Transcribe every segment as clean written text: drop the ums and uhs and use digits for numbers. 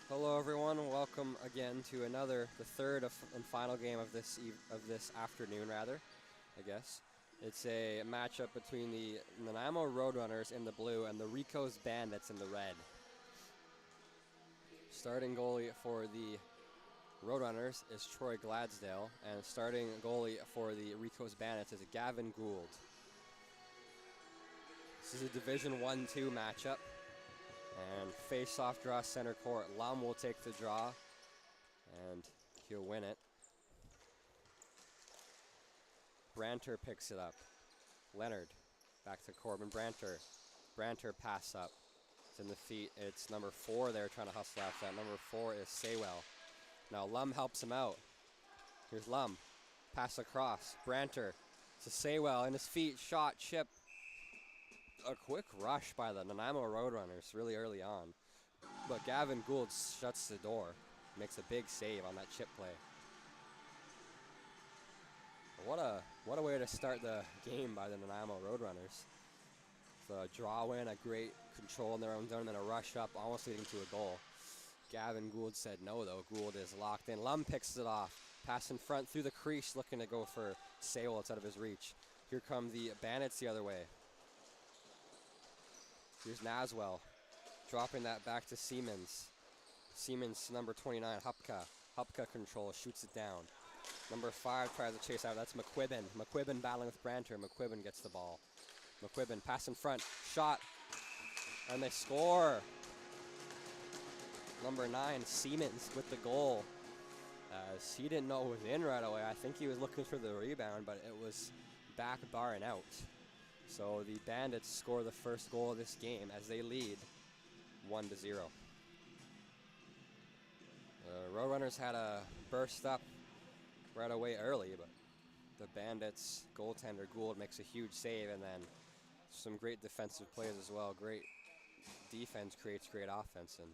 Hello, everyone. Welcome again to the third and final game of this afternoon, rather. I guess it's a matchup between the Nanaimo Roadrunners in the blue and the Rico's Bandits in the red. Starting goalie for the Roadrunners is Troy Gladsdale, and starting goalie for the Rico's Bandits is Gavin Gould. This is a Division 1-2 matchup. And face-off draw center court. Lum will take the draw, and he'll win it. Branter picks it up. Leonard back to Corbin Branter. Branter pass up. It's in the feet. It's number 4 there trying to hustle after that. Number 4 is Saywell. Now Lum helps him out. Here's Lum. Pass across. Branter to Saywell in his feet. Shot, chip. A quick rush by the Nanaimo Roadrunners really early on. But Gavin Gould shuts the door. Makes a big save on that chip play. What a way to start the game by the Nanaimo Roadrunners. The draw win, a great control in their own zone, and a rush up, almost leading to a goal. Gavin Gould said no, though. Gould is locked in. Lum picks it off. Pass in front through the crease, looking to go for Saywell. It's out of his reach. Here come the Bandits the other way. Here's Naswell, dropping that back to Siemens. Siemens, number 29, Hupka. Hupka control, shoots it down. Number 5 tries to chase out. That's McQuibbin. McQuibbin battling with Branter. McQuibbin gets the ball. McQuibbin, pass in front, shot, and they score. Number 9, Siemens with the goal. As he didn't know it was in right away. I think he was looking for the rebound, but it was back bar and out. So the Bandits score the first goal of this game as they lead 1-0. The Roadrunners had a burst up right away early, but the Bandits goaltender Gould makes a huge save, and then some great defensive plays as well. Great defense creates great offense, and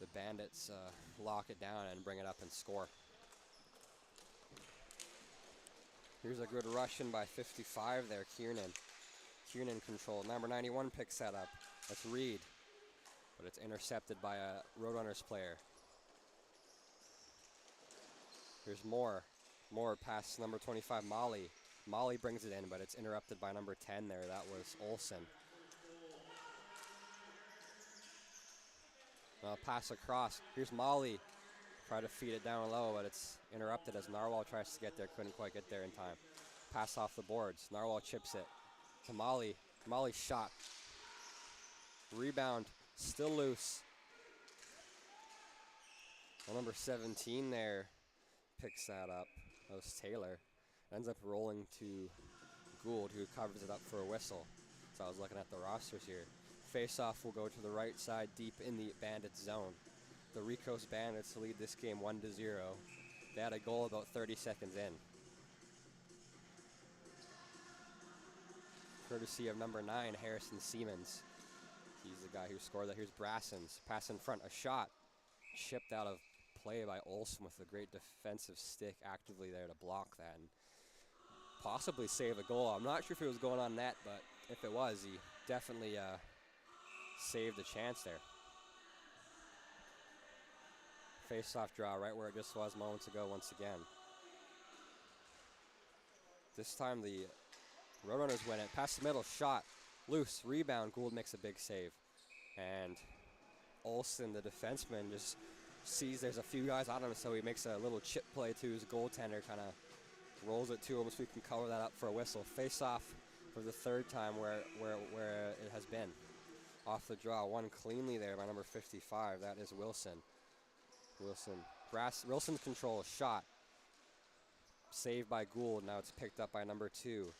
the Bandits lock it down and bring it up and score. Here's a good rush in by 55 there, Kiernan. Kiernan control. Number 91 picks that up. That's Reed. But it's intercepted by a Roadrunners player. Here's Moore. Moore pass number 25, Molly. Molly brings it in, but it's interrupted by number 10 there. That was Olsen. Pass across. Here's Molly. Try to feed it down low, but it's interrupted as Narwhal tries to get there. Couldn't quite get there in time. Pass off the boards. Narwhal chips it to Molly. Molly's shot. Rebound. Still loose. Well, number 17 there picks that up. That was Taylor. Ends up rolling to Gould, who covers it up for a whistle. So I was looking at the rosters here. Face-off will go to the right side, deep in the Bandits zone. The Rico's Bandits lead this game 1-0. They had a goal about 30 seconds in. Courtesy of number 9, Harrison Siemens. He's the guy who scored that. Here's Brassens. Pass in front, a shot. Chipped out of play by Olsen with a great defensive stick actively there to block that and possibly save a goal. I'm not sure if it was going on net, but if it was, he definitely saved a chance there. Face-off draw right where it just was moments ago once again. This time the Roadrunners win it. Past the middle, shot. Loose, rebound. Gould makes a big save. And Olsen, the defenseman, just sees there's a few guys on him, so he makes a little chip play to his goaltender, kind of rolls it to him so we can cover that up for a whistle. Face-off for the third time where it has been. Off the draw, won cleanly there by number 55. That is Wilson. Wilson's control, shot. Saved by Gould. Now it's picked up by number 2.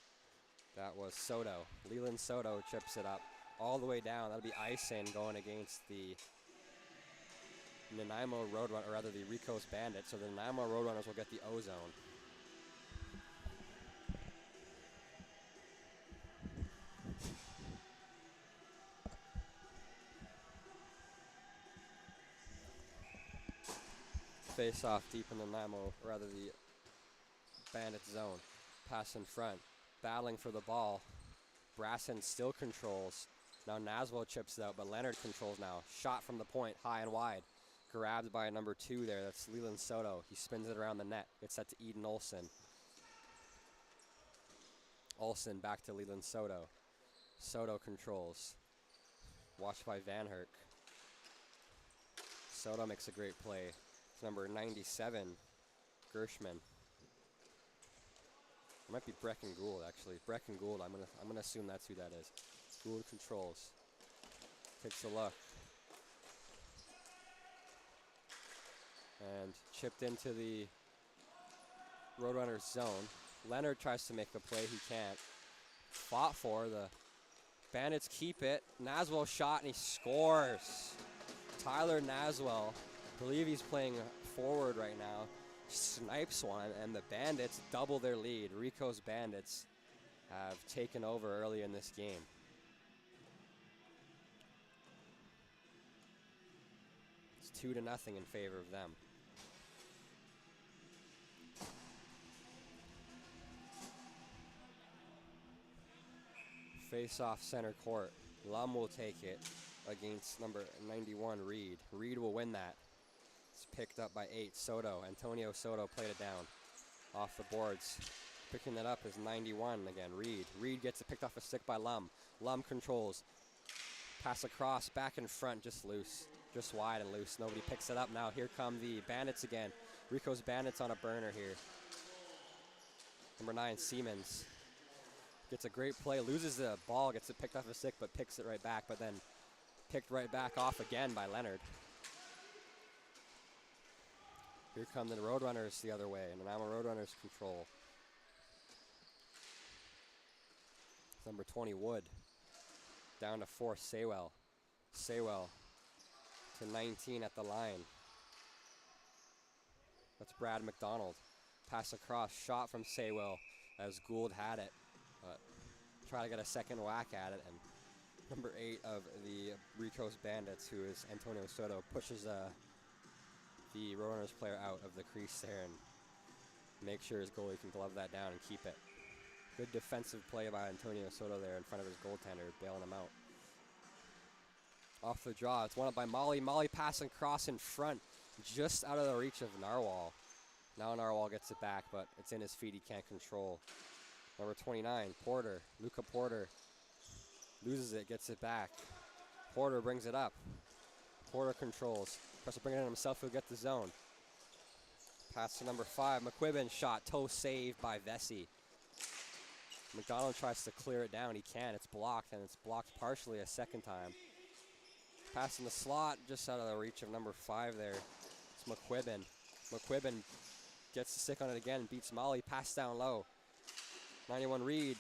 That was Soto. Leland Soto chips it up all the way down. That'll be icing going against the Nanaimo Roadrunner, or rather the Rico's Bandits. So the Nanaimo Roadrunners will get the O-zone. Face off deep in the Nanaimo, or rather the Bandits zone. Pass in front. Battling for the ball. Brassen still controls. Now Naswell chips it out, but Leonard controls now. Shot from the point, high and wide. grabbed by number 2 there. That's Leland Soto. He spins it around the net. Gets that to Eden Olsen. Olsen back to Leland Soto. Soto controls. Watched by Van Herk. Soto makes a great play. It's number 97, Gershman. It might be Brecken Gould, actually. Brecken Gould, I'm gonna assume that's who that is. Gould controls. Takes a look. And chipped into the Roadrunners zone. Leonard tries to make the play, he can't. Fought for, the Bandits keep it. Naswell shot and he scores. Tyler Naswell, I believe he's playing forward right now, snipes one, and the Bandits double their lead. Rico's Bandits have taken over early in this game. It's 2-0 in favor of them. Face off center court. Lum will take it against number 91, Reed. Reed will win that. It's picked up by 8, Soto. Antonio Soto played it down off the boards. Picking it up is 91 again, Reed. Reed gets it picked off a stick by Lum. Lum controls. Pass across, back in front, just loose. Just wide and loose. Nobody picks it up now. Here come the Bandits again. Rico's Bandits on a burner here. Number 9, Siemens. Gets a great play, loses the ball, gets it picked off a stick, but picks it right back, but then picked right back off again by Leonard. Here come the Roadrunners the other way, and Nanaimo Roadrunners control. Number 20, Wood. Down to 4, Saywell. Saywell to 19 at the line. That's Brad McDonald. Pass across, shot from Saywell as Gould had it. But try to get a second whack at it, and number 8 of the Rico's Bandits, who is Antonio Soto, pushes the Roadrunners player out of the crease there and make sure his goalie can glove that down and keep it. Good defensive play by Antonio Soto there in front of his goaltender, bailing him out. Off the draw, it's won up by Molly. Molly passing cross in front, just out of the reach of Narwhal. Now Narwhal gets it back, but it's in his feet, he can't control. Number 29, Porter. Luca Porter loses it, gets it back. Porter brings it up. Porter controls. Tries to bring it in himself, he'll get the zone. Pass to number 5, McQuibbin, shot, toe saved by Vesey. McDonald tries to clear it down, he can, it's blocked, and it's blocked partially a second time. Pass in the slot, just out of the reach of number 5 there. It's McQuibbin. McQuibbin gets the stick on it again, beats Molly, pass down low. 91 Reed,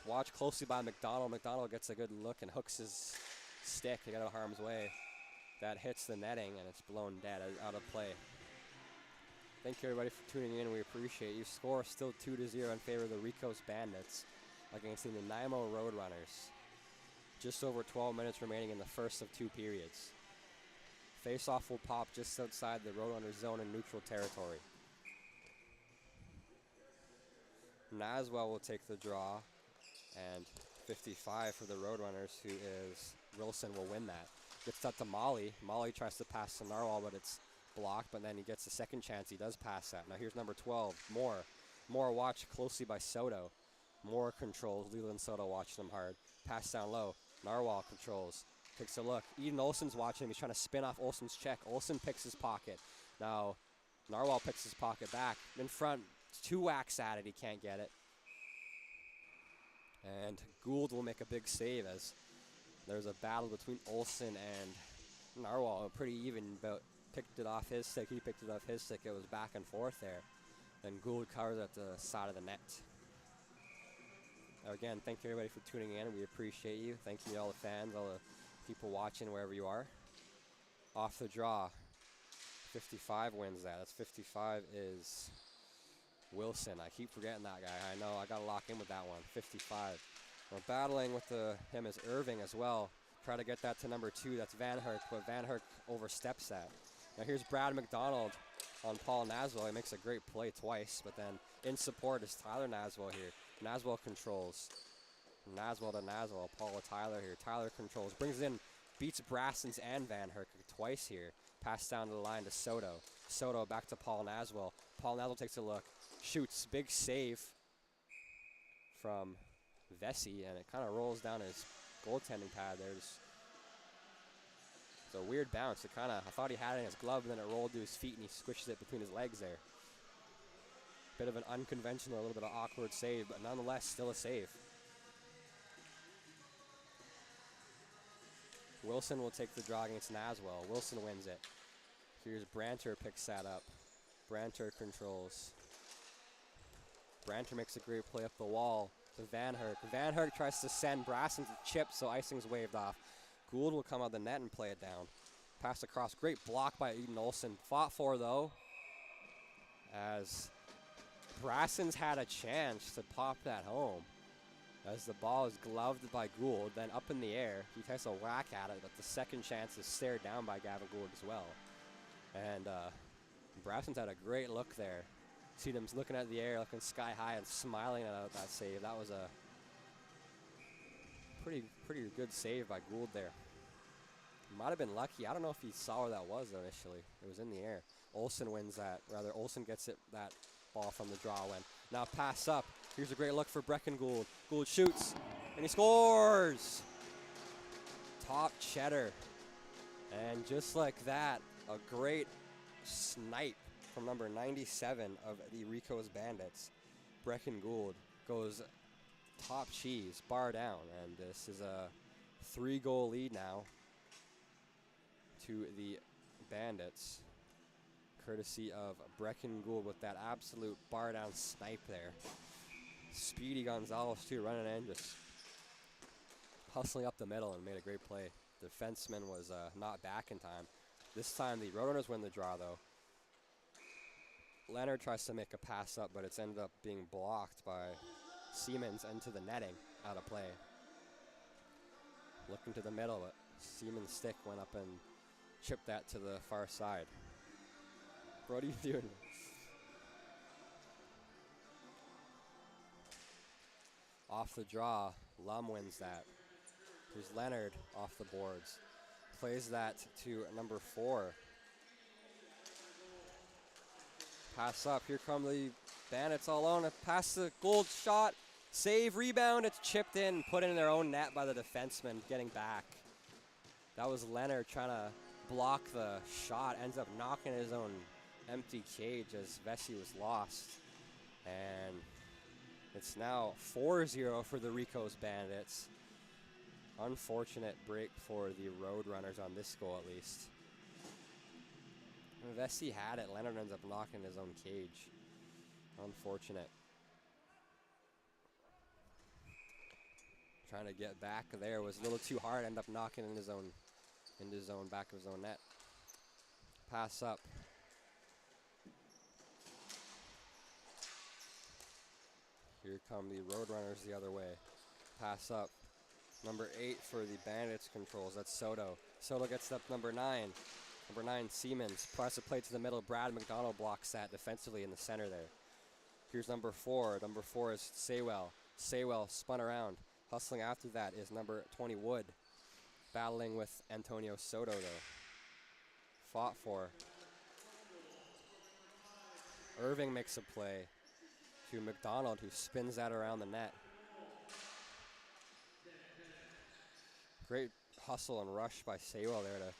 watched closely by McDonald. McDonald gets a good look and hooks his stick to get out of harm's way. That hits the netting and it's blown dead, out of play. Thank you everybody for tuning in, we appreciate you. Score still 2-0 in favor of the Rico's Bandits against the Nanaimo Roadrunners. Just over 12 minutes remaining in the first of 2 periods. Face-off will pop just outside the Roadrunners zone in neutral territory. Naswell will take the draw, and 55 for the Roadrunners, who is Wilson, will win that. Gets that to Molly. Molly tries to pass to Narwhal, but it's blocked, but then he gets a second chance. He does pass that. Now here's number 12, Moore. Moore watched closely by Soto. Moore controls. Leland Soto watched him hard. Pass down low. Narwhal controls. Takes a look. Eden Olsen's watching him. He's trying to spin off Olsen's check. Olsen picks his pocket. Now Narwhal picks his pocket back. In front. 2 whacks at it, he can't get it. And Gould will make a big save as there's a battle between Olsen and Narwhal. Pretty even, but picked it off his stick, he picked it off his stick. It was back and forth there. Then Gould covers at the side of the net. Again, thank you everybody for tuning in. We appreciate you. Thank you to all the fans, all the people watching wherever you are. Off the draw, 55 wins that. That's 55 is Wilson. I keep forgetting that guy. I know, I got to lock in with that one. 55. We're battling with him as Irving as well. Try to get that to number 2. That's Van Herk, but Van Herk oversteps that. Now here's Brad McDonald on Paul Naswell. He makes a great play twice, but then in support is Tyler Naswell here. Naswell controls. Naswell to Naswell. Paul to Tyler here. Tyler controls. Brings in, beats Brassens and Van Herk twice here. Pass down to the line to Soto. Soto back to Paul Naswell. Paul Naswell takes a look. Shoots. Big save from Vesey, and it kind of rolls down his goaltending pad. It's a weird bounce. I thought he had it in his glove, and then it rolled to his feet, and he squishes it between his legs there. Bit of an unconventional, a little bit of awkward save, but nonetheless, still a save. Wilson will take the draw against Naswell. Wilson wins it. Here's Branter, picks that up. Branter controls. Branter makes a great play up the wall to Van Herk. Van Herk tries to send Brasson to chip, so icing's waved off. Gould will come out the net and play it down. Pass across. Great block by Eden Olsen. Fought for, though, as Brasson's had a chance to pop that home. As the ball is gloved by Gould, then up in the air. He takes a whack at it, but the second chance is stared down by Gavin Gould as well. And Brasson's had a great look there. See them looking at the air, looking sky high and smiling at that save. That was a pretty good save by Gould there. Might have been lucky. I don't know if he saw where that was initially. It was in the air. Olsen wins that. Rather, Olsen gets that ball from the draw win. Now pass up. Here's a great look for Brecken Gould. Gould shoots, and he scores! Top cheddar. And just like that, a great snipe from number 97 of the Rico's Bandits. Brecken Gould goes top cheese, bar down, and this is a 3-goal lead now to the Bandits, courtesy of Brecken Gould with that absolute bar down snipe there. Speedy Gonzalez too, running in, just hustling up the middle and made a great play. The defenseman was not back in time. This time the Roadrunners win the draw though. Leonard tries to make a pass up, but it's ended up being blocked by Siemens into the netting, out of play. Looking to the middle, but Siemens' stick went up and chipped that to the far side. What are you doing? Off the draw, Lum wins that. Here's Leonard off the boards. Plays that to number 4. Pass up. Here come the Bandits all alone. Pass the Gould shot. Save, rebound. It's chipped in, put in their own net by the defenseman, getting back. That was Leonard trying to block the shot. Ends up knocking his own empty cage as Vesey was lost. And it's now 4-0 for the Rico's Bandits. Unfortunate break for the Roadrunners on this goal, at least. Vesey had it. Leonard ends up knocking his own cage. Unfortunate. Trying to get back there was a little too hard. Ended up knocking in his own back of his own net. Pass up. Here come the Roadrunners the other way. Pass up. Number 8 for the Bandits controls. That's Soto. Soto gets up number 9. Number 9, Siemens. Press a play to the middle. Brad McDonald blocks that defensively in the center there. Here's number 4. Number 4 is Saywell. Saywell spun around. Hustling after that is number 20, Wood. Battling with Antonio Soto, though. Fought for. Irving makes a play to McDonald, who spins that around the net. Great hustle and rush by Saywell there to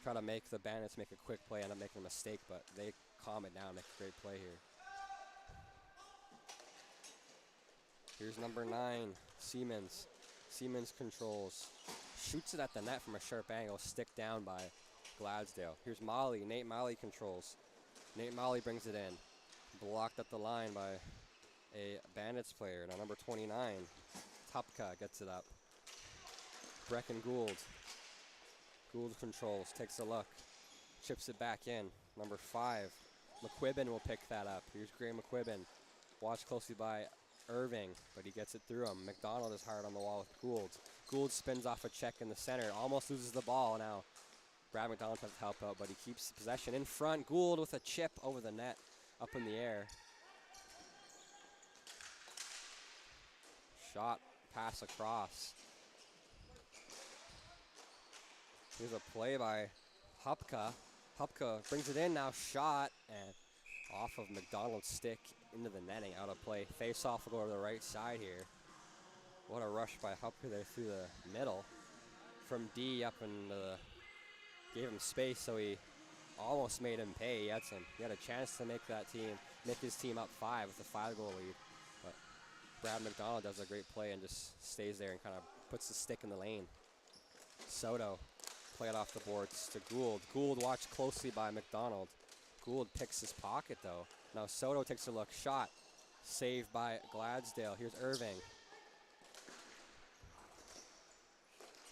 try to make the Bandits make a quick play, end up making a mistake, but they calm it down, make a great play here. Here's number 9, Siemens. Siemens controls. Shoots it at the net from a sharp angle, stick down by Gladsdale. Here's Molly. Nate Molly controls. Nate Molly brings it in. Blocked at the line by a Bandits player. Now number 29, Tupka gets it up. Brecken Gould. Gould controls, takes a look, chips it back in. Number 5, McQuibbin will pick that up. Here's Gray McQuibbin. Watched closely by Irving, but he gets it through him. McDonald is hard on the wall with Gould. Gould spins off a check in the center, almost loses the ball. Now Brad McDonald has to help out, but he keeps possession in front. Gould with a chip over the net, up in the air. Shot, pass across. Here's a play by Hupka. Hupka brings it in now, shot, and off of McDonald's stick into the netting, out of play. Face off will go to the right side here. What a rush by Hupka there through the middle. From D up and gave him space, so he almost made him pay. He had a chance to make his team up 5 with a 5-goal lead. But Brad McDonald does a great play and just stays there and kind of puts the stick in the lane. Soto play it off the boards to Gould. Gould watched closely by McDonald. Gould picks his pocket though. Now Soto takes a look, shot, saved by Gladsdale. Here's Irving.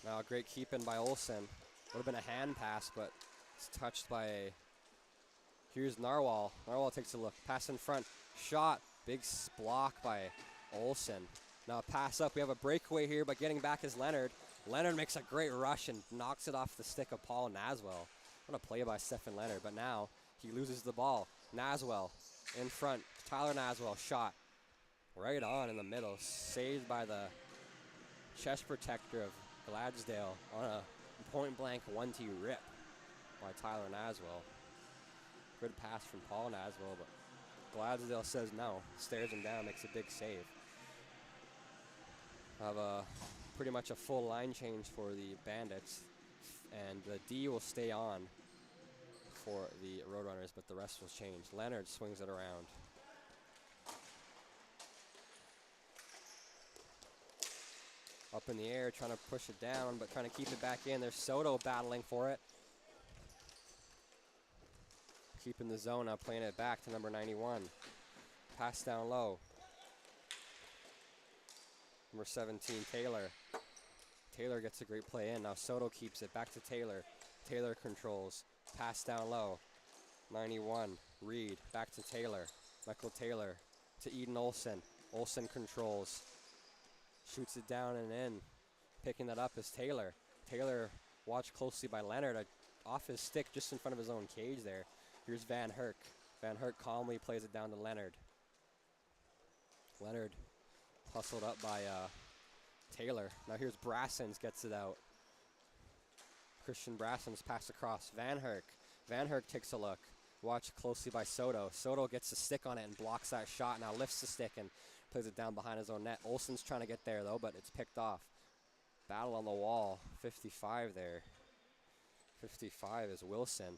Now a great keep in by Olsen. Would have been a hand pass, but it's touched by here's Narwhal. Narwhal takes a look, pass in front, shot, big block by Olsen. Now a pass up, we have a breakaway here, but getting back is Leonard. Leonard makes a great rush and knocks it off the stick of Paul Naswell. What a play by Stephen Leonard, but now he loses the ball. Naswell in front, Tyler Naswell, shot right on in the middle, saved by the chest protector of Gladsdale on a point-blank 1-2 rip by Tyler Naswell. Good pass from Paul Naswell, but Gladsdale says no, stares him down, makes a big save. Have pretty much a full line change for the Bandits, and the D will stay on for the Roadrunners, but the rest will change. Leonard swings it around. Up in the air, trying to push it down, but trying to keep it back in. There's Soto battling for it. Keeping the zone up, playing it back to number 91. Pass down low. Number 17, Taylor. Taylor gets a great play in. Now Soto keeps it back to Taylor. Taylor controls. Pass down low. 91, Reed, back to Taylor. Michael Taylor to Eden Olsen. Olsen controls. Shoots it down and in. Picking that up is Taylor. Taylor watched closely by Leonard. Off his stick just in front of his own cage there. Here's Van Herk. Van Herk calmly plays it down to Leonard. Leonard hustled up by Taylor. Now here's Brassens, gets it out. Christian Brassens pass across. Van Herk. Van Herk takes a look. Watched closely by Soto. Soto gets a stick on it and blocks that shot. Now lifts the stick and plays it down behind his own net. Olsen's trying to get there though, but it's picked off. Battle on the wall. 55 there. 55 is Wilson.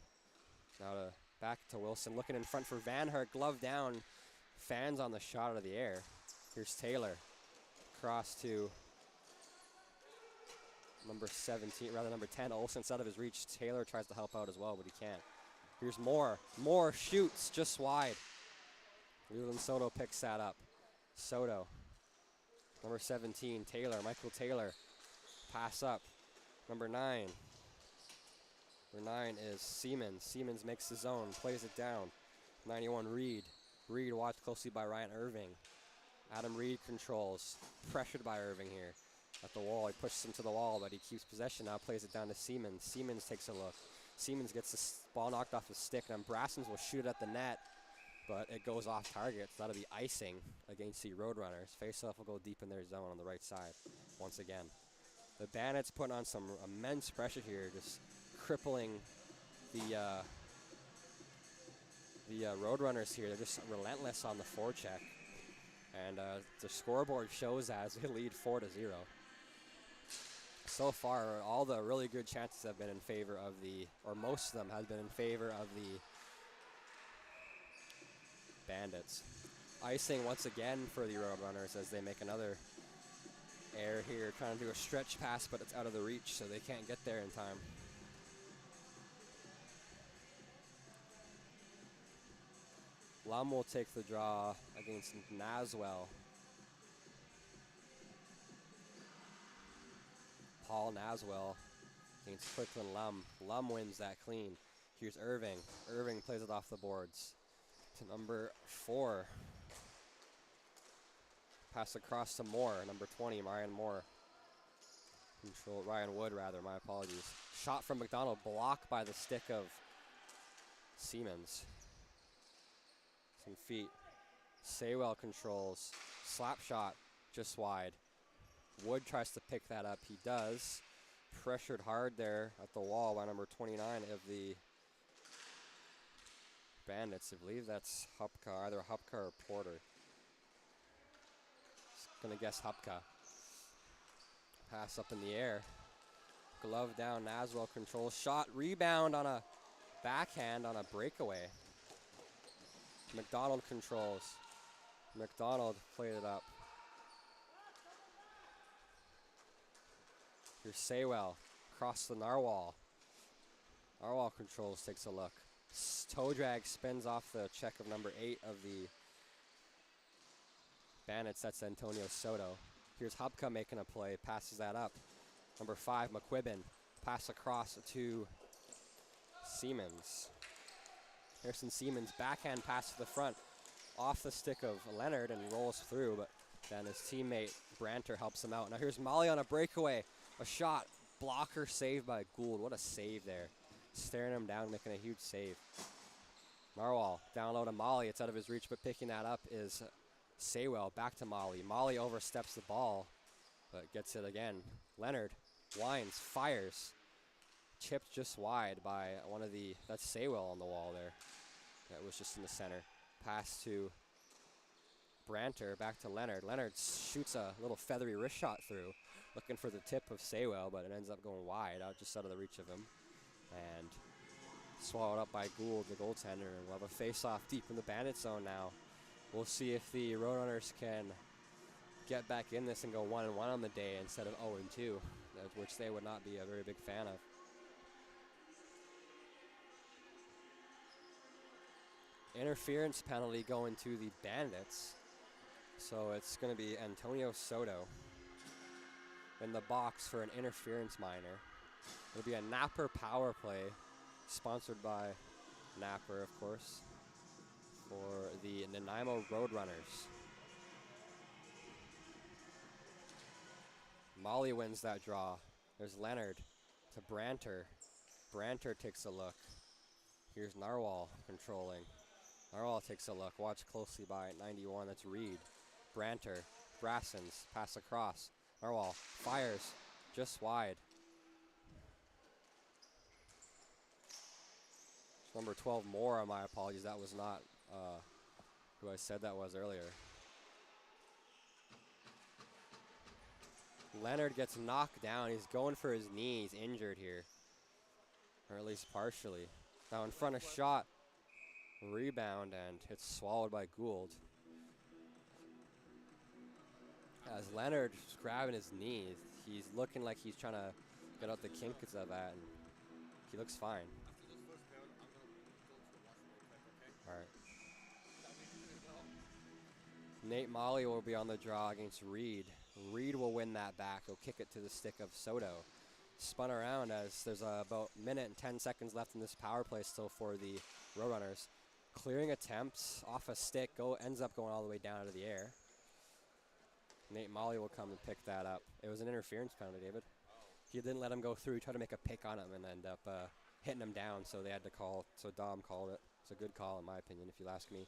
Now back to Wilson. Looking in front for Van Herk. Glove down. Fans on the shot out of the air. Here's Taylor. Cross to number 17, rather number 10. Olsen's out of his reach. Taylor tries to help out as well, but he can't. Here's Moore. Moore shoots just wide. Leland Soto picks that up. Soto. Number 17, Taylor. Michael Taylor. Pass up. Number 9. Number 9 is Siemens. Siemens makes the zone. Plays it down. 91, Reed. Reed watched closely by Ryan Irving. Adam Reed controls. Pressured by Irving here. At the wall. He pushes him to the wall, but he keeps possession. Now plays it down to Siemens. Siemens takes a look. Siemens gets the ball knocked off his stick. And Brassens will shoot at the net, but it goes off target. So that'll be icing against the Roadrunners. Faceoff will go deep in their zone on the right side once again. The Bandits putting on some immense pressure here, just crippling the Roadrunners here. They're just relentless on the forecheck. And the scoreboard shows as they lead 4-0. So far, all the really good chances have been in favor of or most of them have been in favor of the Bandits. Icing once again for the Roadrunners as they make another error here, trying to do a stretch pass, but it's out of the reach, so they can't get there in time. Lum will take the draw against Naswell. Paul Naswell against Quicklin Lum. Lum wins that clean. Here's Irving. Irving plays it off the boards to number 4. Pass across to Moore, number 20, Ryan Moore. Ryan Wood, rather, my apologies. Shot from McDonald, blocked by the stick of Siemens. Some feet. Saywell controls. Slap shot, just wide. Wood tries to pick that up. He does. Pressured hard there at the wall by number 29 of the Bandits. I believe that's Hupka, either Hupka or Porter. Just gonna guess Hupka. Pass up in the air. Glove down, Naswell controls. Shot, rebound on a backhand on a breakaway. McDonald controls. McDonald played it up. Here's Saywell across the Narwhal. Narwhal controls, takes a look. Toe drag spins off the check of number 8 of the Bandits. That's Antonio Soto. Here's Hupka making a play, passes that up. Number 5, McQuibbin. Pass across to Siemens. Harrison Siemens, backhand pass to the front. Off the stick of Leonard and rolls through, but then his teammate Branter helps him out. Now here's Molly on a breakaway. A shot, blocker saved by Gould. What a save there. Staring him down, making a huge save. Narwhal down low to Molly. It's out of his reach, but picking that up is Saywell. Back to Molly. Molly oversteps the ball, but gets it again. Leonard winds, fires. Chipped just wide by one of the, that's Saywell on the wall there. That was just in the center. Pass to Branter, back to Leonard. Leonard shoots a little feathery wrist shot through, looking for the tip of Saywell, but it ends up going wide, just out of the reach of him. And swallowed up by Gould, the goaltender, and we'll have a face-off deep in the Bandit zone now. We'll see if the Roadrunners can get back in this and go 1-1 on the day instead of 0-2, which they would not be a very big fan of. Interference penalty going to the Bandits. So it's going to be Antonio Soto in the box for an interference minor. It'll be a Napper power play, sponsored by Napper, of course, for the Nanaimo Roadrunners. Molly wins that draw. There's Leonard to Branter. Branter takes a look. Here's Narwhal controlling. Narwhal takes a look. Watch closely by 91. That's Reed. Branter. Brassens. Pass across. Narwhal fires just wide. Number 12 Moore, my apologies. That was not who I said that was earlier. Leonard gets knocked down. He's going for his knee. He's injured here. Or at least partially. Now in front of shot. Rebound, and it's swallowed by Gould. As Leonard is grabbing his knee, he's looking like he's trying to get out the kinks of that, and he looks fine. All right. Nate Molly will be on the draw against Reed. Reed will win that back. He'll kick it to the stick of Soto. Spun around as there's about a minute and 10 seconds left in this power play still for the Roadrunners. Clearing attempts off a stick, ends up going all the way down into the air. Nate Molly will come and pick that up. It was an interference penalty, David. He didn't let him go through. He tried to make a pick on him and end up hitting him down, so they had to call. So Dom called it. It's a good call in my opinion, if you ask me.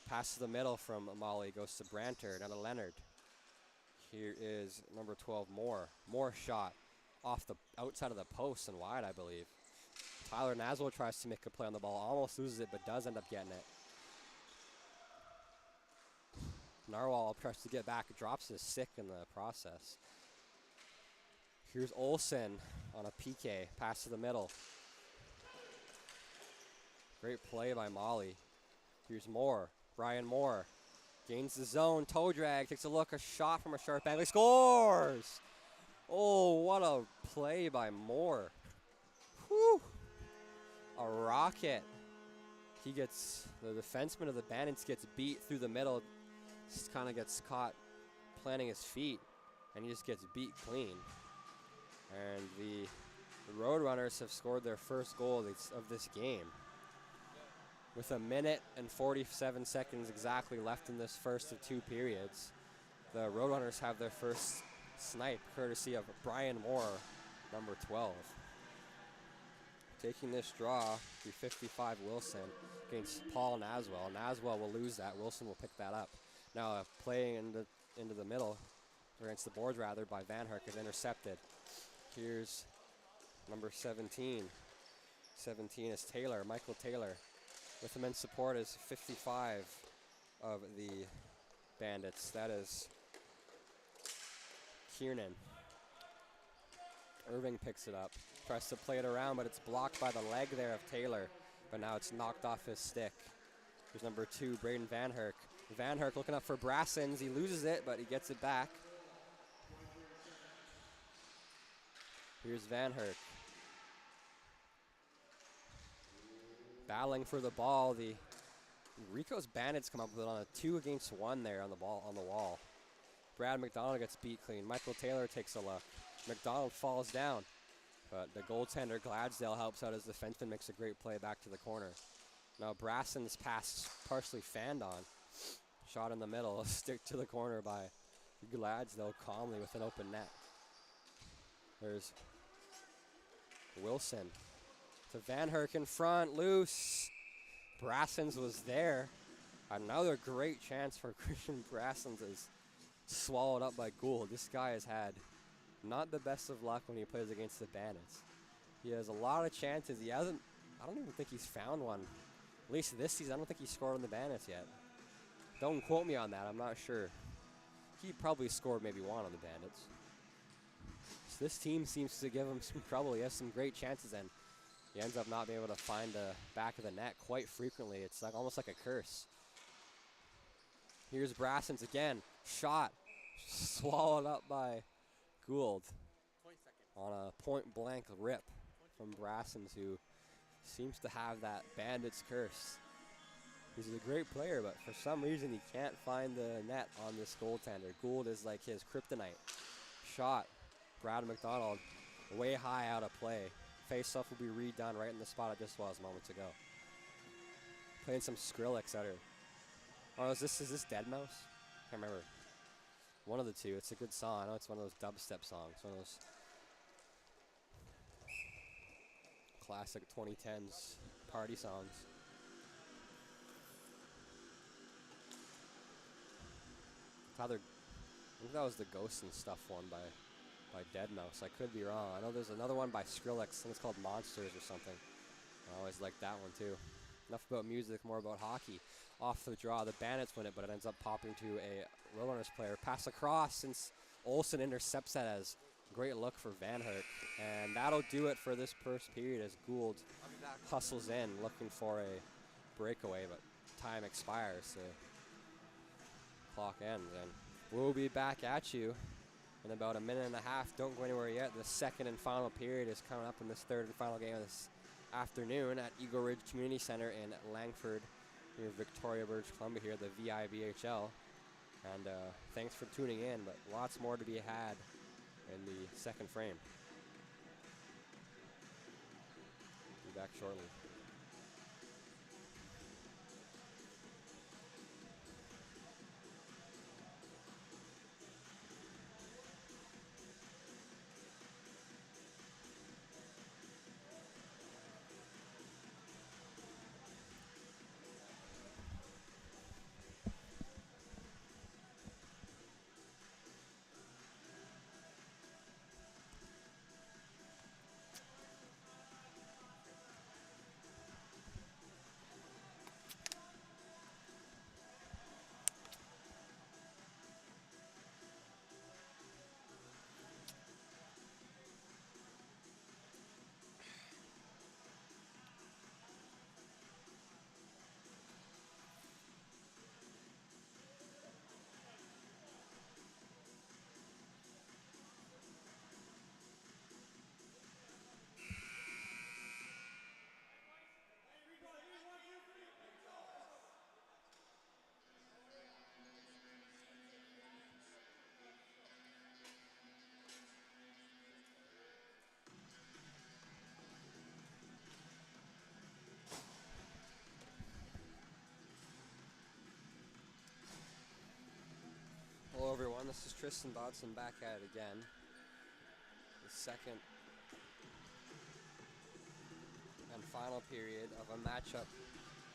Pass to the middle from Molly goes to Branter, now to Leonard. Here is number 12 Moore. Moore shot off the outside of the post and wide, I believe. Tyler Naswell tries to make a play on the ball, almost loses it, but does end up getting it. Narwhal tries to get back, drops his stick in the process. Here's Olsen on a PK, pass to the middle. Great play by Molly. Here's Moore, Brian Moore. Gains the zone, toe drag, takes a look, a shot from a sharp angle, he scores! Oh, what a play by Moore. Whew. A rocket. He gets, the defenseman of the Bandits gets beat through the middle, just kind of gets caught planting his feet, and he just gets beat clean. And the Roadrunners have scored their first goal of this game. With a minute and 47 seconds exactly left in this first of 2 periods, the Roadrunners have their first snipe, courtesy of Brian Moore, number 12. Taking this draw, the 55 Wilson against Paul Naswell. Naswell will lose that. Wilson will pick that up. Now playing into the middle, or against the boards rather, by Van Herk is intercepted. Here's number 17. 17 is Taylor, Michael Taylor. With him in support is 55 of the Bandits. That is Kiernan. Irving picks it up. Tries to play it around, but it's blocked by the leg there of Taylor. But now it's knocked off his stick. Here's number 2, Braden Van Herk. Van Herk looking up for Brassens. He loses it, but he gets it back. Here's Van Herk. Battling for the ball. The Rico's Bandits come up with it on a 2-against-1 there on the ball on the wall. Brad McDonald gets beat clean. Michael Taylor takes a look. McDonald falls down, but the goaltender Gladsdale helps out as the defenseman makes a great play back to the corner. Now Brassen's pass partially fanned on. Shot in the middle, stick to the corner by Gladsdale calmly with an open net. There's Wilson to Van Herk in front, loose. Brassens was there. Another great chance for Christian Brassens is swallowed up by Gould. This guy has had not the best of luck when he plays against the Bandits. He has a lot of chances. I don't even think he's found one. At least this season, I don't think he scored on the Bandits yet. Don't quote me on that, I'm not sure. He probably scored maybe one on the Bandits. So this team seems to give him some trouble. He has some great chances, and he ends up not being able to find the back of the net quite frequently. It's like almost like a curse. Here's Brassens again. Shot. Swallowed up by Gould on a point-blank rip from Brassens, who seems to have that Bandits curse. He's a great player, but for some reason he can't find the net on this goaltender. Gould is like his kryptonite. Shot. Brad McDonald way high out of play. Face-off will be redone right in the spot it just was moments ago. Playing some Skrillex at her. Oh, is this Deadmau5? Can't remember. One of the two. It's a good song. I know it's one of those dubstep songs. One of those classic 2010s party songs. I think that was the Ghosts and Stuff one by Deadmau5. I could be wrong. I know there's another one by Skrillex. I think it's called Monsters or something. I always liked that one too. Enough about music, more about hockey. Off the draw, the Bandits win it, but it ends up popping to a Roadrunners player. Pass across since Olsen intercepts that as great look for Van Herk. And that'll do it for this first period as Gould hustles in looking for a breakaway, but time expires. So clock ends, and we'll be back at you in about a minute and a half. Don't go anywhere yet. The second and final period is coming up in this third and final game of this afternoon at Eagle Ridge Community Center in Langford, near Victoria, British Columbia here, the VIBHL. And thanks for tuning in, but lots more to be had in the second frame. Be back shortly. Hello everyone, this is Tristan Dodson back at it again. The second and final period of a matchup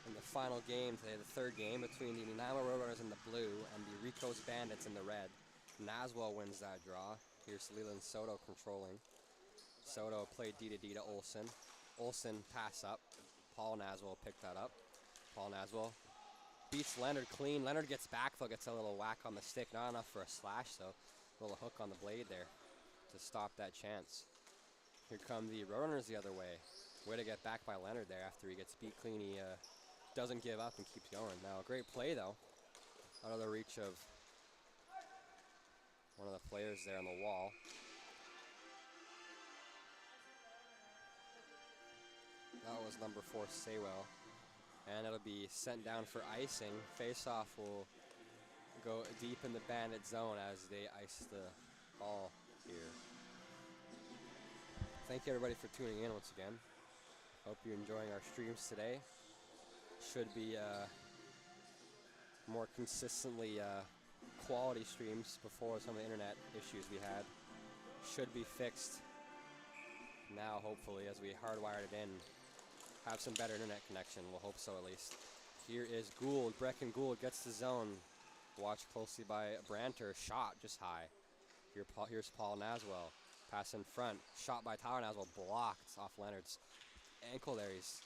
in the final game today, the third game between the Nanaimo Roadrunners in the blue and the Rico's Bandits in the red. Naswell wins that draw. Here's Leland Soto controlling. Soto played D to D to Olsen. Olsen pass up. Paul Naswell picked that up. Paul Naswell beats Leonard clean. Leonard gets back though, gets a little whack on the stick. Not enough for a slash though. A little hook on the blade there to stop that chance. Here come the Roadrunners the other way. Way to get back by Leonard there after he gets beat clean. He doesn't give up and keeps going. Now, great play though. Out of the reach of one of the players there on the wall. That was number 4, Saywell. And it'll be sent down for icing. Face-off will go deep in the Bandit zone as they ice the ball here. Thank you everybody for tuning in once again. Hope you're enjoying our streams today. Should be more consistently quality streams before some of the internet issues we had. Should be fixed now, hopefully, as we hardwired it in. Have some better internet connection, we'll hope so at least. Here is Gould. Brecken Gould gets the zone. Watched closely by Branter. Shot just high. Here's Paul Naswell. Pass in front. Shot by Tyler Naswell. Blocked off Leonard's ankle there. He's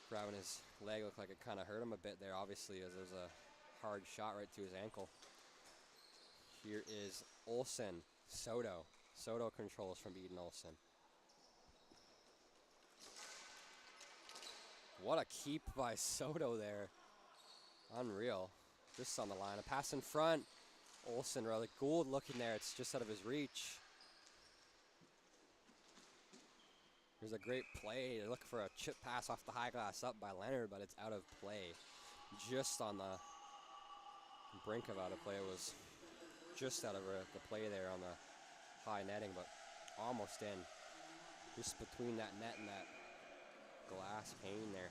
grabbing his leg. Looked like it kind of hurt him a bit there, obviously, as there's a hard shot right to his ankle. Here is Olsen. Soto. Soto controls from Eden Olsen. What a keep by Soto there. Unreal. Just on the line. A pass in front. Olsen, rather. Gould looking there. It's just out of his reach. Here's a great play. They're looking for a chip pass off the high glass up by Leonard, but it's out of play. Just on the brink of out of play. It was just out of the play there on the high netting, but almost in. Just between that net and that glass pane there.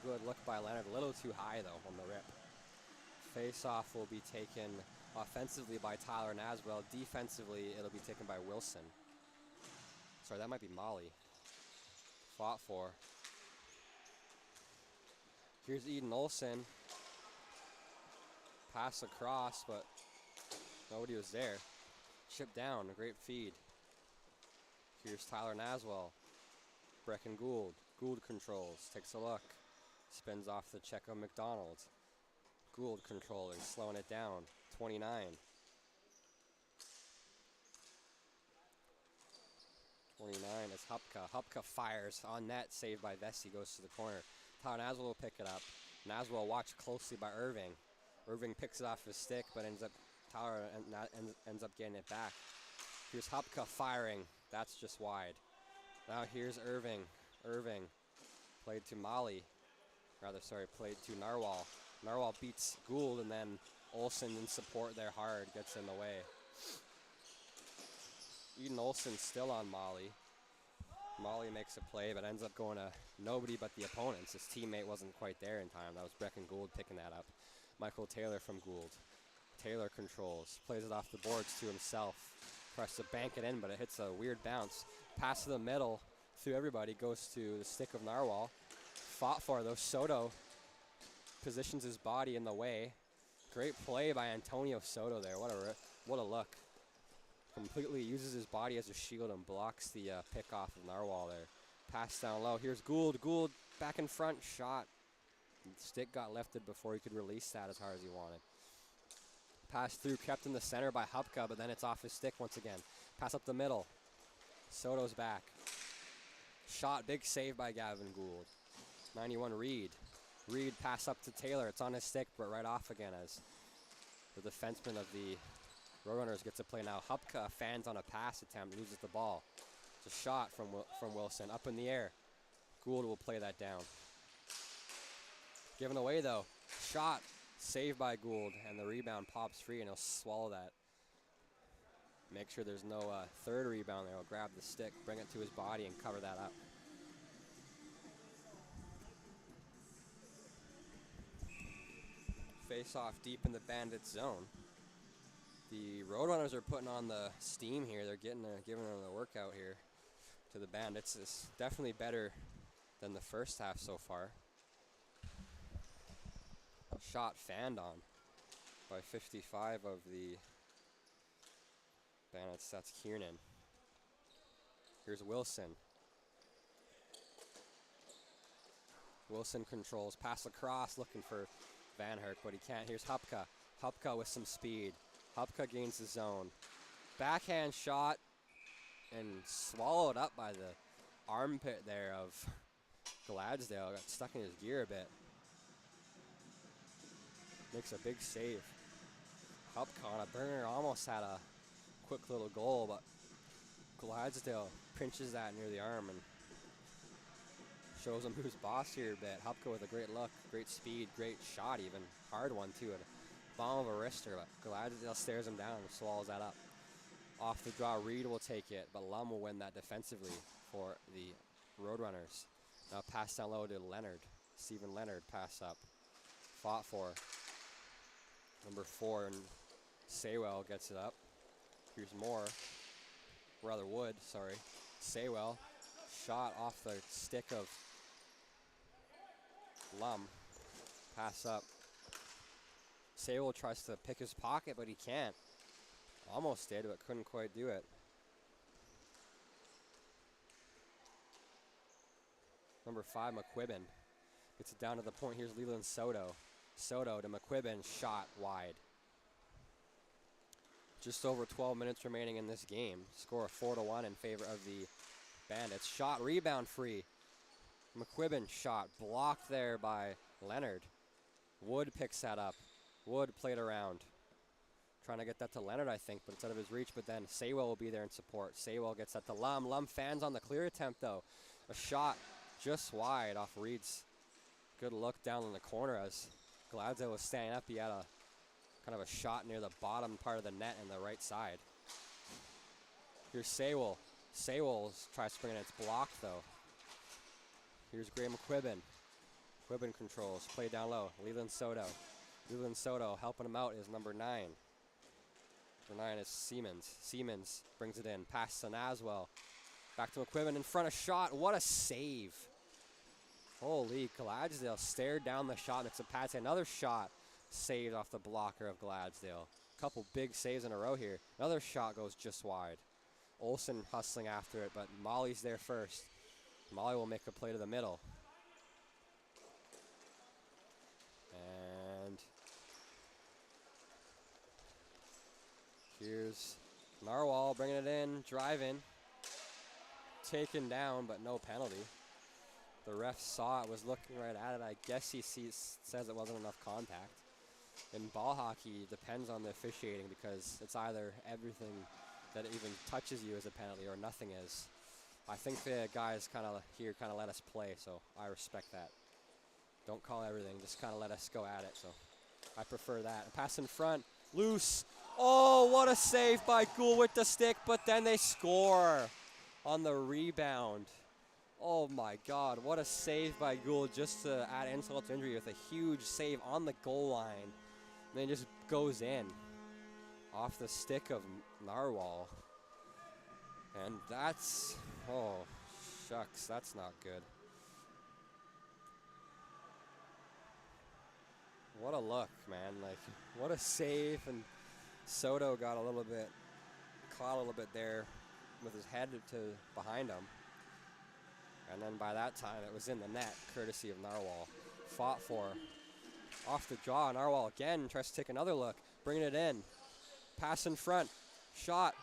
Good look by Leonard. A little too high though on the rip. Face-off will be taken offensively by Tyler Naswell. Defensively, it'll be taken by Wilson. Sorry, that might be Molly. Fought for. Here's Eden Olsen. Pass across, but nobody was there. Chip down, a great feed. Here's Tyler Naswell. Brecken Gould. Gould controls, takes a look. Spins off the check of McDonald. Gould controlling, slowing it down. 29. 29 is Hupka. Hupka fires on net, saved by Vesey, goes to the corner. Tyler Naswell will pick it up. Naswell watched closely by Irving. Irving picks it off his stick, but Tyler ends up getting it back. Here's Hupka firing. That's just wide. Now here's Irving. Irving played to Molly. Played to Narwhal. Narwhal beats Gould, and then Olsen in support there hard, gets in the way. Eden Olsen still on Molly. Molly makes a play, but ends up going to nobody but the opponents. His teammate wasn't quite there in time. That was Brecken Gould picking that up. Michael Taylor from Gould. Taylor controls, plays it off the boards to himself. Tries to bank it in, but it hits a weird bounce. Pass to the middle, through everybody, goes to the stick of Narwhal. Fought for, though. Soto positions his body in the way. Great play by Antonio Soto there. What a look. Completely uses his body as a shield and blocks the pick off of Narwhal there. Pass down low. Here's Gould. Gould back in front. Shot. Stick got lifted before he could release that as hard as he wanted. Pass through, kept in the center by Hupka, but then it's off his stick once again. Pass up the middle. Soto's back. Shot, big save by Gavin Gould. 91 Reed. Reed pass up to Taylor. It's on his stick, but right off again as the defenseman of the Roadrunners gets a play now. Hupka fans on a pass attempt, loses the ball. It's a shot from Wilson, up in the air. Gould will play that down. Given away though. Shot, saved by Gould, and the rebound pops free, and he'll swallow that. Make sure there's no third rebound there. He'll grab the stick, bring it to his body, and cover that up. Face off deep in the Bandits zone. The Roadrunners are putting on the steam here. They're giving them the workout here to the Bandits. It's definitely better than the first half so far. Shot fanned on by 55 of the Bandits. That's Kiernan. Here's Wilson. Wilson controls, pass across, looking for Van Herk, but he can't. Here's Hupka. Hupka with some speed. Hupka gains the zone. Backhand shot and swallowed up by the armpit there of Gladesdale. Got stuck in his gear a bit. Makes a big save. Hupka on a burner almost had a quick little goal, but Gladesdale pinches that near the arm and shows him who's boss here a bit. Hupka with a great look, great speed, great shot even. Hard one too, a bomb of a wrister, but Gladesdale stares him down and swallows that up. Off the draw, Reed will take it, but Lum will win that defensively for the Roadrunners. Now pass down low to Leonard. Stephen Leonard pass up. Fought for. Number 4, and Saywell gets it up. Here's more. Rather Wood, sorry. Saywell. Shot off the stick of Lum. Pass up. Saywell tries to pick his pocket, but he can't. Almost did, but couldn't quite do it. Number 5, McQuibbin. Gets it down to the point. Here's Leland Soto. Soto to McQuibbin, shot wide. Just over 12 minutes remaining in this game. Score of 4-1 in favor of the Bandits. Shot, rebound free. McQuibbin shot, blocked there by Leonard. Wood picks that up. Wood played around. Trying to get that to Leonard, I think, but it's out of his reach. But then Saywell will be there in support. Saywell gets that to Lum. Lum fans on the clear attempt, though. A shot just wide off Reed's good look down in the corner as Gladesdale was standing up. He had a kind of a shot near the bottom part of the net in the right side. Here's Saywell. Saywell tries to bring it. It's blocked, though. Here's Gray McQuibbin. McQuibbin controls. Play down low. Leland Soto. Leland Soto helping him out is number 9. Number 9 is Siemens. Siemens brings it in. Pass to Naswell. Back to McQuibbin in front of shot. What a save. Holy, Gladesdale stared down the shot. Makes a pass. Another shot saved off the blocker of Gladesdale. Couple big saves in a row here. Another shot goes just wide. Olsen hustling after it, but Molly's there first. Molly will make a play to the middle. And here's Narwhal bringing it in, driving. Taken down, but no penalty. The ref saw it, was looking right at it. I guess he says it wasn't enough contact. In ball hockey, it depends on the officiating because it's either everything that even touches you is a penalty or nothing is. I think the guys kind of let us play, so I respect that. Don't call everything, just kind of let us go at it, so I prefer that. Pass in front, loose. Oh, what a save by Gould with the stick, but then they score on the rebound. Oh my God, what a save by Gould just to add insult to injury with a huge save on the goal line. And then it just goes in off the stick of Narwhal. And that's, oh shucks, that's not good. What a look, man. Like, what a save. And Soto got a little bit, caught a little bit there with his head to behind him. And then by that time, it was in the net, courtesy of Narwhal. Fought for. Off the draw, Narwhal again tries to take another look. Bringing it in. Pass in front. Shot.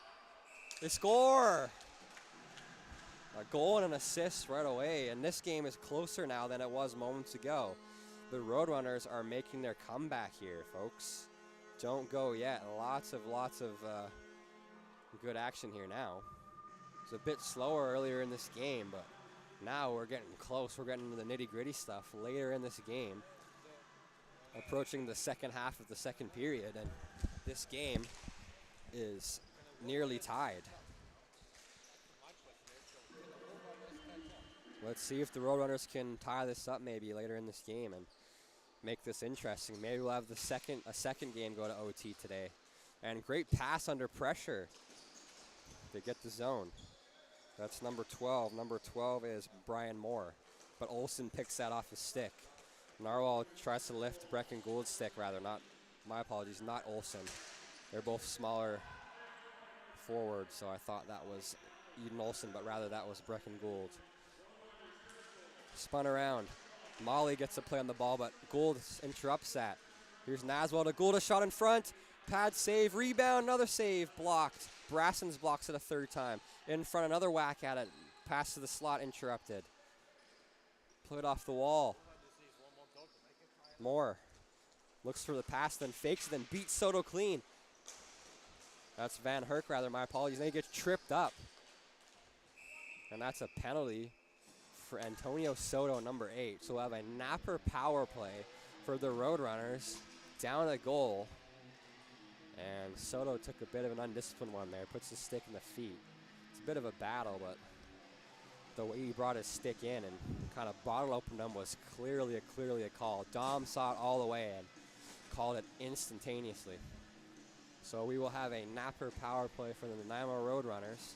They score! A goal and an assist right away. And this game is closer now than it was moments ago. The Roadrunners are making their comeback here, folks. Don't go yet. Lots of good action here now. It's a bit slower earlier in this game, but now we're getting close. We're getting into the nitty-gritty stuff later in this game. Approaching the second half of the second period, and this game is nearly tied. Let's see if the Roadrunners can tie this up maybe later in this game and make this interesting. Maybe we'll have a second game go to OT today. And great pass under pressure to get the zone. That's number 12. Number 12 is Brian Moore. But Olsen picks that off his stick. Narwhal tries to lift Brecken Gould's stick, rather. My apologies, not Olsen. They're both smaller forwards, so I thought that was Eden Olsen, but rather that was Brecken Gould. Spun around. Molly gets a play on the ball, but Gould interrupts that. Here's Naswell to Gould, a shot in front. Pad save, rebound, another save, blocked. Brassens blocks it a third time. In front, another whack at it. Pass to the slot, interrupted. Played off the wall. Moore looks for the pass, then fakes, then beats Soto clean. That's Van Herk, rather, my apologies. Then he gets tripped up. And that's a penalty for Antonio Soto, number 8. So we'll have a napper power play for the Roadrunners down the goal. And Soto took a bit of an undisciplined one there, puts the stick in the feet. It's a bit of a battle, but the way he brought his stick in and kind of bottle opened him was clearly a call. Dom saw it all the way and called it instantaneously. So we will have a napper power play for the Nanaimo Roadrunners.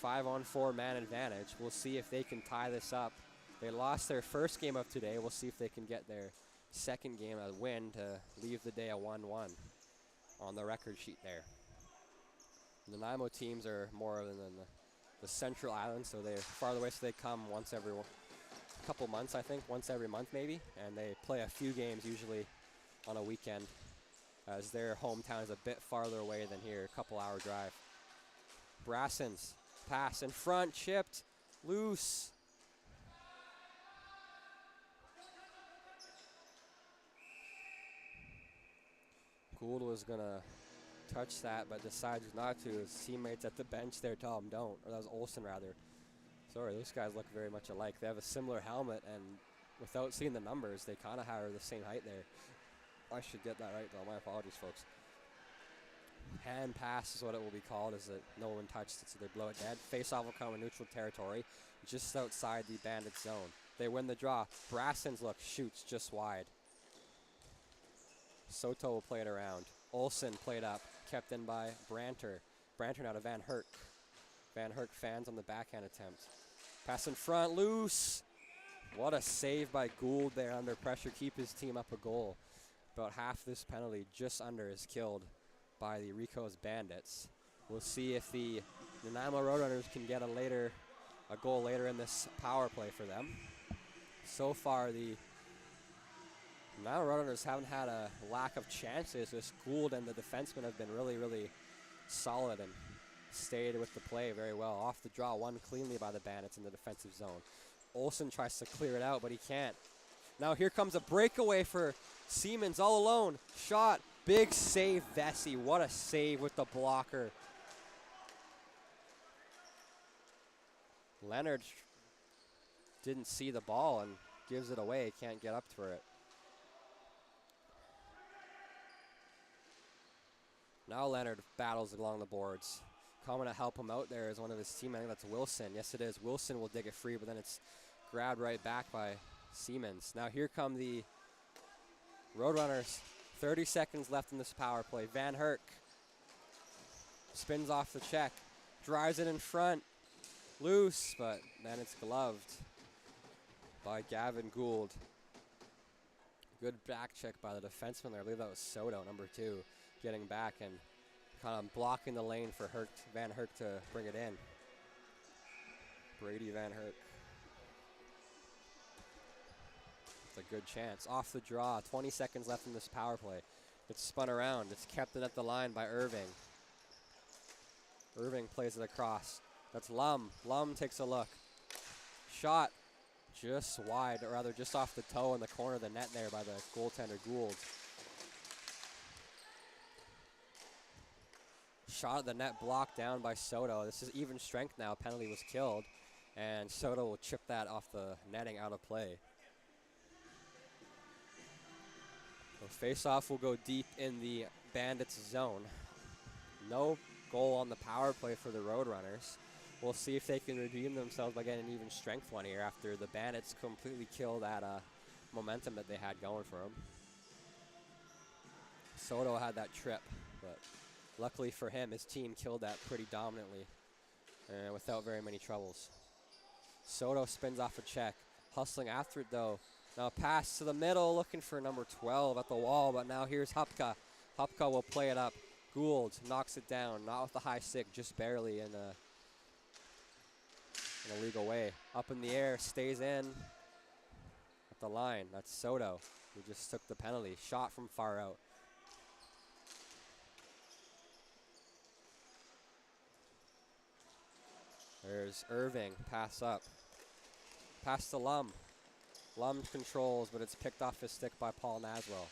5-on-4 man advantage. We'll see if they can tie this up. They lost their first game of today. We'll see if they can get their second game a win to leave the day a 1-1 on the record sheet there. The Nanaimo teams are more than the Central Island, so they're farther away, so they come once every couple months, I think, once every month maybe, and they play a few games usually on a weekend, as their hometown is a bit farther away than here, a couple-hour drive. Brassens, pass in front, chipped, loose. Gould was going to touch that, but decides not to. His teammates at the bench there tell him don't, or that was Olsen rather. Sorry, those guys look very much alike. They have a similar helmet, and without seeing the numbers, they kind of are the same height there. I should get that right, though. My apologies, folks. Hand pass is what it will be called, is that no one touched it, so they blow it dead. Face-off will come in neutral territory, just outside the Bandit zone. They win the draw. Brassens, look, shoots just wide. Soto will play it around. Olsen played up, kept in by Branter. Branter now to Van Herk. Van Herk fans on the backhand attempt. Pass in front, loose. What a save by Gould there under pressure. Keep his team up a goal. About half this penalty, just under, is killed by the Rico's Bandits. We'll see if the Nanaimo Roadrunners can get a goal later in this power play for them. So far, the Nanaimo Roadrunners haven't had a lack of chances. This Gould and the defensemen have been really solid and stayed with the play very well. Off the draw, won cleanly by the Bandits in the defensive zone. Olsen tries to clear it out, but he can't. Now here comes a breakaway for Siemens all alone. Shot, big save, Vesey. What a save with the blocker. Leonard didn't see the ball and gives it away. Can't get up for it. Now Leonard battles along the boards. Coming to help him out there is one of his teammates. I think that's Wilson. Yes, it is. Wilson will dig it free, but then it's grabbed right back by Siemens. Now here come the Roadrunners. 30 seconds left in this power play. Van Herk spins off the check. Drives it in front. Loose, but then it's gloved by Gavin Gould. Good back check by the defenseman there. I believe that was Soto, number 2, getting back and kind of blocking the lane for Van Herk to bring it in. Brady Van Herk. It's a good chance. Off the draw, 20 seconds left in this power play. It's spun around. It's kept it at the line by Irving. Irving plays it across. That's Lum. Lum takes a look. Shot just wide, or rather just off the toe in the corner of the net there by the goaltender Gould. Shot at the net, blocked down by Soto. This is even strength now. Penalty was killed, and Soto will chip that off the netting out of play. So face-off will go deep in the Bandits zone. No goal on the power play for the Roadrunners. We'll see if they can redeem themselves by getting an even strength one here after the Bandits completely kill that momentum that they had going for them. Soto had that trip, but luckily for him, his team killed that pretty dominantly without very many troubles. Soto spins off a check, hustling after it though. Now pass to the middle, looking for number 12 at the wall, but now here's Hupka. Hupka will play it up. Gould knocks it down, not with the high stick, just barely in a legal way. Up in the air, stays in. at the line. That's Soto, who just took the penalty. Shot from far out. There's Irving, pass up. Pass to Lum. Lum controls, but it's picked off his stick by Paul Naswell.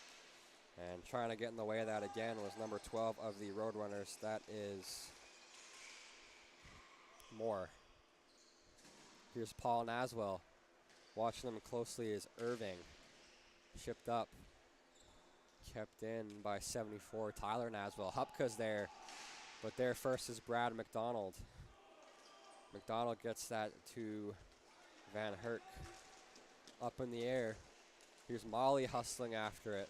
And trying to get in the way of that again was number 12 of the Roadrunners. That is Moore. Here's Paul Naswell. Watching them closely is Irving. Shipped up. Kept in by 74. Tyler Naswell. Hupka's there. But there first is Brad McDonald. McDonald gets that to Van Herk. Up in the air. Here's Molly hustling after it.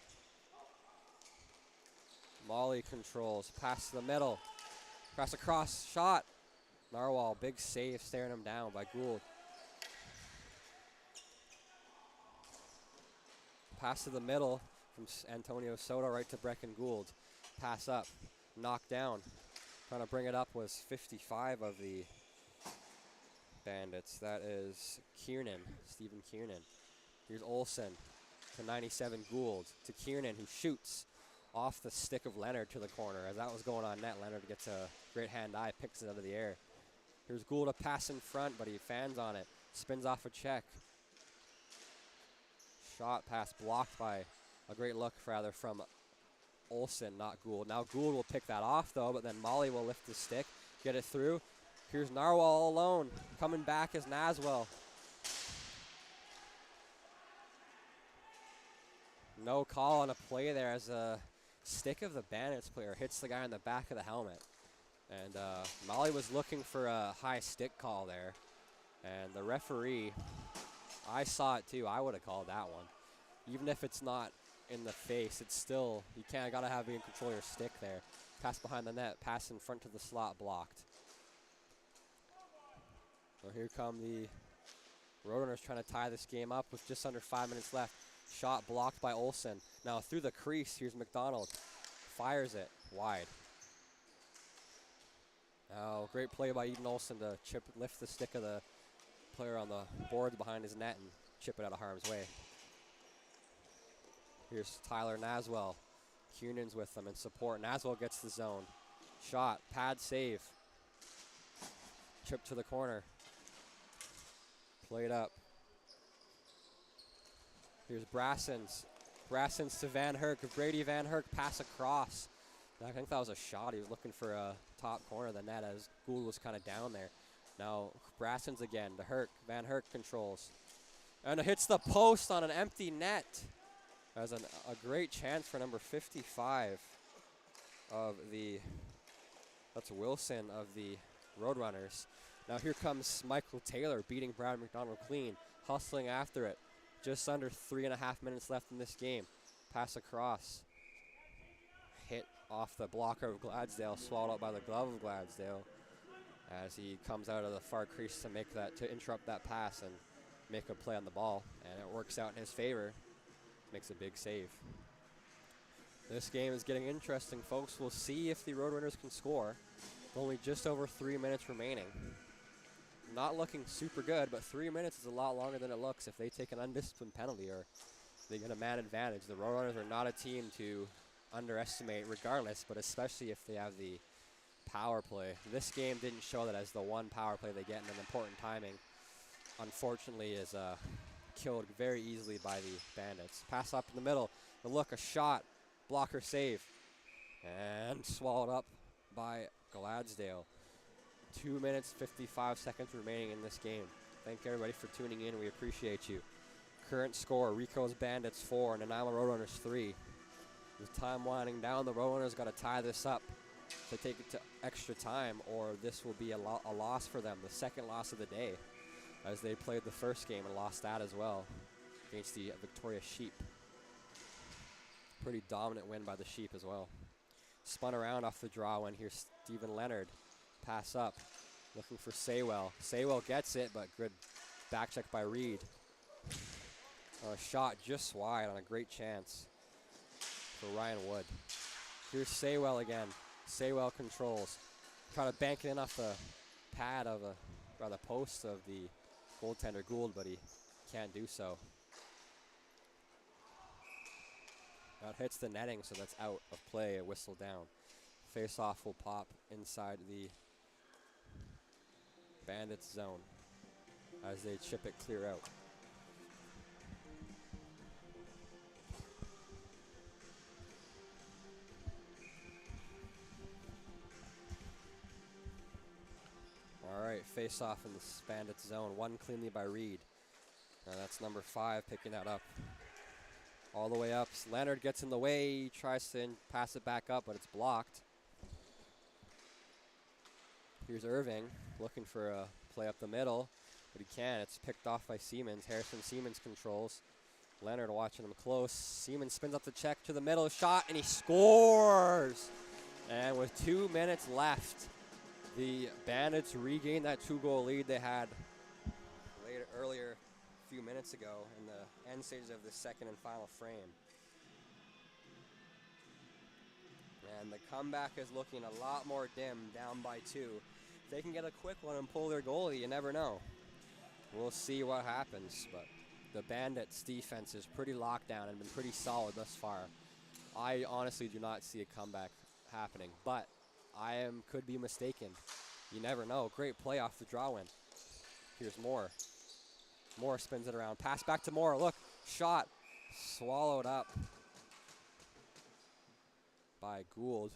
Molly controls. Pass to the middle. Pass across. Shot. Narwhal. Big save staring him down by Gould. Pass to the middle from Antonio Soto right to Brecken Gould. Pass up. Knocked down. Trying to bring it up was 55 of the Bandits. That is Kiernan. Stephen Kiernan. Here's Olsen to 97 Gould. To Kiernan, who shoots off the stick of Leonard to the corner. As that was going on net, Leonard gets a great hand-eye, picks it out of the air. Here's Gould, a pass in front, but he fans on it. Spins off a check. Shot pass blocked by a great look, rather, from Olsen, not Gould. Now Gould will pick that off, though, but then Molly will lift the stick, get it through. Here's Narwhal alone. Coming back is Naswell. No call on a play there as a stick of the Bandits player hits the guy in the back of the helmet. And Molly was looking for a high stick call there. And the referee, I saw it too. I would have called that one. Even if it's not in the face, it's still, you gotta have you in control of your stick there. Pass behind the net, pass in front to the slot, blocked. So here come the Roadrunners trying to tie this game up with just under 5 minutes left. Shot blocked by Olsen. Now through the crease, here's McDonald. Fires it wide. Now great play by Eden Olsen to lift the stick of the player on the boards behind his net and chip it out of harm's way. Here's Tyler Naswell. Kiernan's with them in support. Naswell gets the zone. Shot, pad save. Chip to the corner. Played up. Here's Brassens. Brassens to Van Herk. Brady Van Herk pass across. I think that was a shot. He was looking for a top corner of the net as Gould was kind of down there. Now Brassens again to Herk. Van Herk controls. And it hits the post on an empty net. As a great chance for number 55 of the, that's Wilson of the Roadrunners. Now here comes Michael Taylor beating Brad McDonald clean, hustling after it. Just under 3.5 minutes left in this game. Pass across. Hit off the blocker of Gladsdale, swallowed up by the glove of Gladsdale as he comes out of the far crease to make that, to interrupt that pass and make a play on the ball. And it works out in his favor. Makes a big save. This game is getting interesting, folks. We'll see if the Roadrunners can score. Only just over 3 minutes remaining. Not looking super good, but 3 minutes is a lot longer than it looks if they take an undisciplined penalty or they get a man advantage. The Roadrunners are not a team to underestimate regardless, but especially if they have the power play. This game didn't show that, as the one power play they get in an important timing, unfortunately, is killed very easily by the Bandits. Pass up in the middle. The look, a shot. Blocker save. And swallowed up by Gladsdale. 2 minutes, 55 seconds remaining in this game. Thank everybody for tuning in. We appreciate you. Current score, Rico's Bandits 4, Nanaimo Roadrunners 3. With time winding down, the Roadrunners got to tie this up to take it to extra time, or this will be a loss for them, the second loss of the day, as they played the first game and lost that as well against the Victoria Sheep. Pretty dominant win by the Sheep as well. Spun around off the draw when here's Stephen Leonard. Pass up, looking for Saywell. Saywell gets it, but good back check by Reed. A shot just wide on a great chance for Ryan Wood. Here's Saywell again. Saywell controls. Try to bank it in off the pad of the post of the goaltender Gould, but he can't do so. That hits the netting, so that's out of play, a whistle down. Face-off will pop inside the Bandits zone as they chip it clear out. All right, face-off in the Bandits zone, won cleanly by Reed. Now that's number 5 picking that up. All the way up, Leonard gets in the way, he tries to pass it back up, but it's blocked. Here's Irving looking for a play up the middle, but he can't. It's picked off by Siemens. Harrison Siemens controls. Leonard watching him close. Siemens spins up the check to the middle shot, and he scores! And with 2 minutes left, the Bandits regain that 2-goal lead they had earlier a few minutes ago in the end stages of the second and final frame. And the comeback is looking a lot more dim, down by 2. If they can get a quick one and pull their goalie, you never know. We'll see what happens, but the Bandits' defense is pretty locked down and been pretty solid thus far. I honestly do not see a comeback happening, but could be mistaken. You never know. Great play off the draw win. Here's Moore. Moore spins it around. Pass back to Moore. Look, shot. Swallowed up by Gould.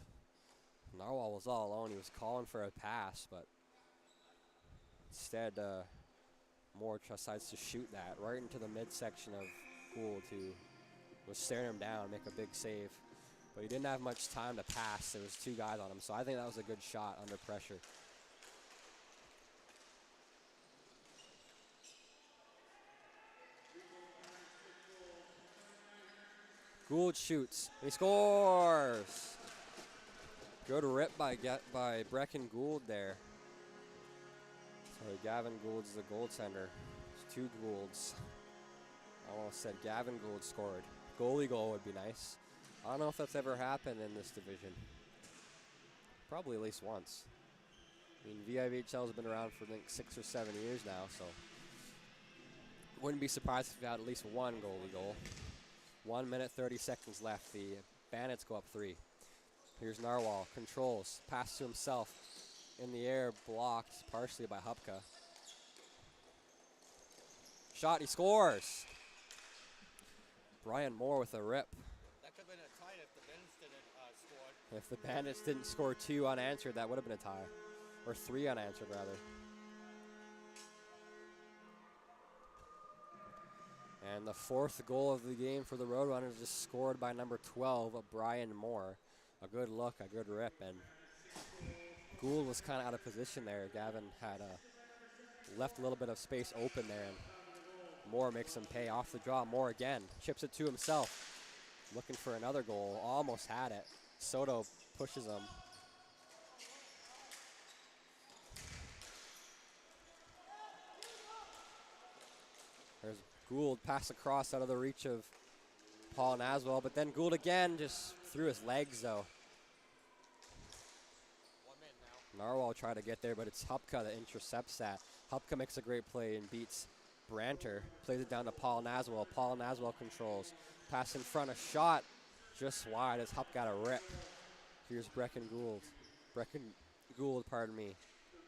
Narwhal was all alone. He was calling for a pass, but instead Moore decides to shoot that right into the midsection of Gould, who was staring him down, make a big save. But he didn't have much time to pass. There was 2 guys on him, so I think that was a good shot under pressure. Gould shoots. He scores! Good rip by Brecken Gould there. So Gavin Gould's the goaltender. There's 2 Goulds. I almost said Gavin Gould scored. Goalie goal would be nice. I don't know if that's ever happened in this division. Probably at least once. I mean, VIVHL has been around for I think 6 or 7 years now, so wouldn't be surprised if we had at least one goalie goal. 1 minute, 30 seconds left. The Bandits go up 3. Here's Narwhal, controls, pass to himself. In the air, blocked partially by Hupka. Shot, he scores! Brian Moore with a rip. That could have been a tie if the Bandits didn't score. If the Bandits didn't score 2 unanswered, that would have been a tie. Or 3 unanswered, rather. And the 4th goal of the game for the Roadrunners is scored by number 12, Brian Moore. A good look, a good rip, and Gould was kind of out of position there. Gavin had left a little bit of space open there, and Moore makes him pay off the draw. Moore again, chips it to himself, looking for another goal, almost had it. Soto pushes him. There's Gould, pass across out of the reach of Paul Naswell, but then Gould again just threw his legs though. 1 minute now. Narwhal tried to get there, but it's Hupka that intercepts that. Hupka makes a great play and beats Branter. Plays it down to Paul Naswell. Paul Naswell controls. Pass in front, a shot just wide as Hup got a rip. Here's Brecken Gould. Pardon me.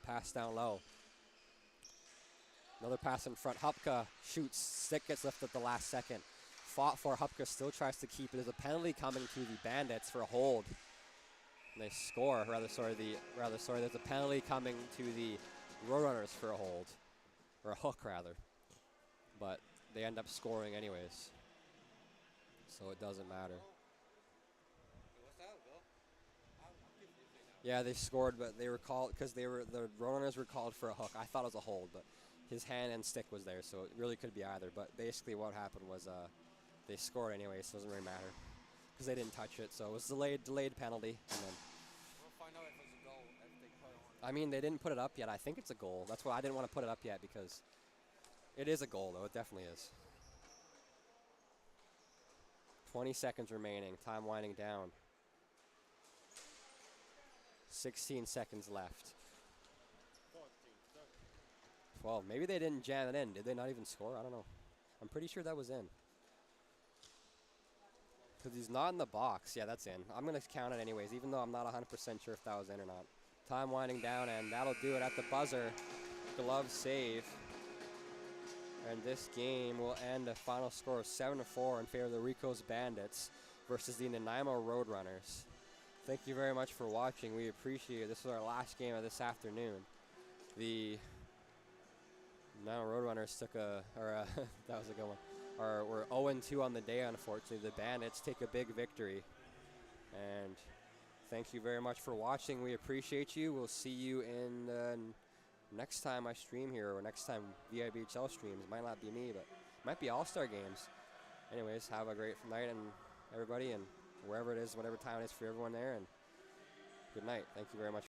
Pass down low. Another pass in front. Hupka shoots. Stick gets lifted at the last second. Fought for. Hupka still tries to keep it. There's a penalty coming to the Bandits for a hold. And they score. There's a penalty coming to the Roadrunners for a hold. Or a hook, rather. But they end up scoring anyways. So it doesn't matter. Yeah, they scored, but they were called because the Roadrunners were called for a hook. I thought it was a hold, but his hand and stick was there, so it really could be either. But basically, what happened was they scored anyway, so it doesn't really matter because they didn't touch it. So it was delayed penalty, and then. We'll find out if it's a goal if they put it on. I mean, they didn't put it up yet. I think it's a goal. That's why I didn't want to put it up yet because it is a goal, though. It definitely is. 20 seconds remaining. Time winding down. 16 seconds left. 12. Maybe they didn't jam it in. Did they not even score? I don't know. I'm pretty sure that was in. Because he's not in the box. Yeah, that's in. I'm going to count it anyways, even though I'm not 100% sure if that was in or not. Time winding down, and that'll do it at the buzzer. Glove save. And this game will end a final score of 7-4 in favor of the Rico's Bandits versus the Nanaimo Roadrunners. Thank you very much for watching. We appreciate it. This was our last game of this afternoon. The Nanaimo Roadrunners took that was a good one. We're 0-2 on the day, unfortunately. The Bandits take a big victory. And thank you very much for watching. We appreciate you. We'll see you in next time I stream here, or next time VIBHL streams. Might not be me, but might be All-Star games. Anyways, have a great night, and everybody, and wherever it is, whatever time it is for everyone there, and good night. Thank you very much.